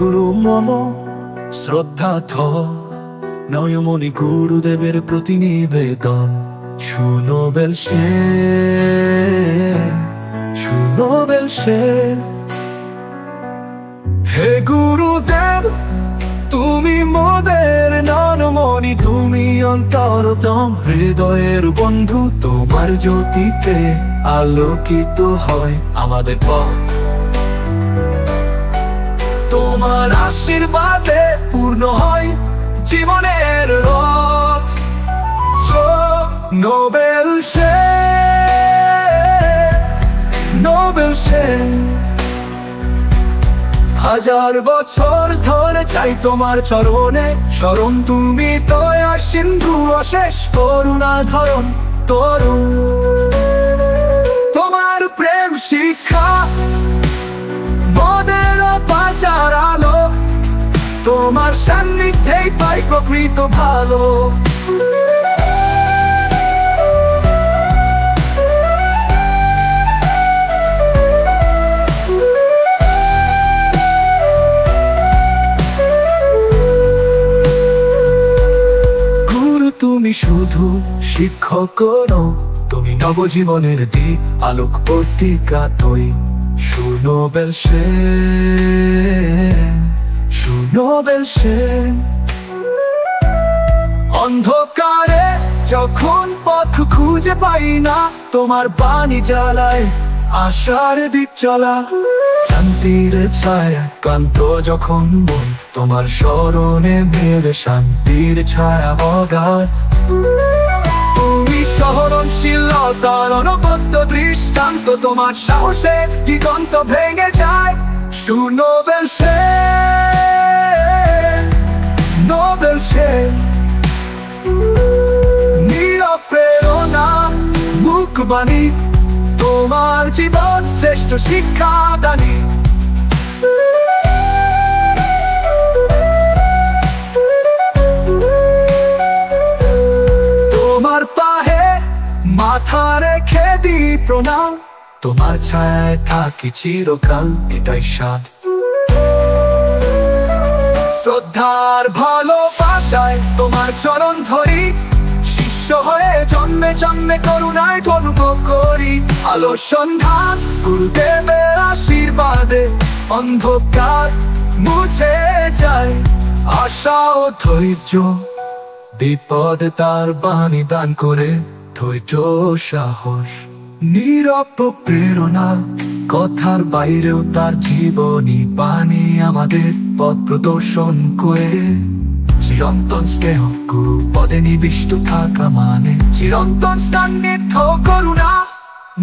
গুরু মম শ্রদ্ধার্থ নয়মণি গুরুদেবের প্রতি নিবেদন। শুনো বেল সেন, শুনো বেল সেন। হে গুরুদেব তুমি মোদের নয়নমণি, তুমি অন্তরতম হৃদয়ের বন্ধু। তোমার জ্যোতিতে আলোকিত হয় আমাদের পথ, তোমার আশীর্বাদে পূর্ণ হয় জীবনের রথ। Nobel Sen, Nobel Sen. হাজার বছর ধরে চাই তোমার চরণে শরণ, তুমি দয়া সিন্ধু অশেষ করুণা ধরণ তরুণ। তোমার প্রেম শিক্ষা মোদের বাঁচার আলো, তোমার সান্নিধ্যেই পাই প্রকৃত ভালো। গুরু তুমি শুধু শিক্ষক নও, তুমি নবজীবনের দিক আলোক প্রতিকা তৈ। শুনো বেল সেন, শুনো বেল সেন। অন্ধকারে যখন পথ খুঁজে পাই না, তোমার বাণী জ্বালায় আশার দিক চলা। শান্তির ছায়া ক্লান্ত যখন মন, তোমার স্মরণে মেলে শান্তির ছায়া অগাধ। তুমি সহনশীলতার অনবদ্য দৃষ্টান্ত, তোমার সাহসে দিগন্ত ভেঙে যায়। শুনো বেল সেন, নোবেল সেন। নীরব প্রেরণা মুখবাণী, তোমার জীবন শ্রেষ্ঠ শিক্ষাদানী। তোমার পাহে মাথা রেখে দি প্রণাম, তোমার ছায়ায় থাকি চিরকাল এটাই সাধ। শ্রদ্ধার ভালোবাসায় তোমার চরণ ধরি, শিষ্য হয়ে জন্মে জন্মে করুণায় ধর্ম করি। আলো সন্ধান গুরুদেবের আশীর্বাদে অন্ধকার মুছে যায়। আশা ও ধৈর্য বিপদে তার বাণী দান করে, ধৈর্য সাহস নীরব প্রেরণা। কথার বাইরেও তার জীবনী বাণী আমাদের পথ প্রদর্শন করে। চিরন্তন স্নেহ গুরু পদে নিবিষ্ট থাকা মানে চিরন্তন সান্নিধ্য করুণা।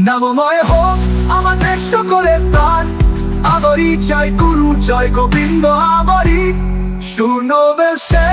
নামময় হোক আমাদের সকলের প্রাণ, আমারই চাই গুরু জয় গোবিন্দ আমারই। শুনো বেল সেন।